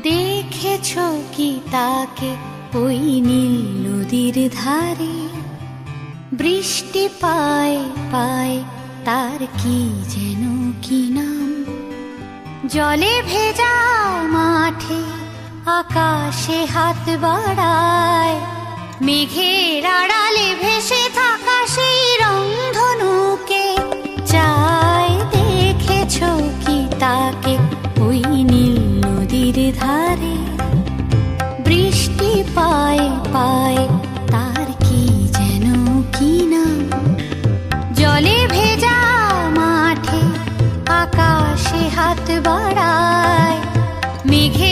দেখেছো কি তাকে ওই নীল নদীর ধারে? বৃষ্টি পায় পায় তার কি যেন কি নাম। জলে ভেজা মাঠে আকাশে হাত বাড়ায়, মেঘের আড়ালে ভেসে থাকা সেই রংধনুকে চায়। দেখেছো কি তাকে ওই নীল নদীর ধারে? বৃষ্টি পায় পায় তার কি যেন কি নাম। জলে ভেজা মাঠে আকাশে হাত বাড়ায়, মেঘে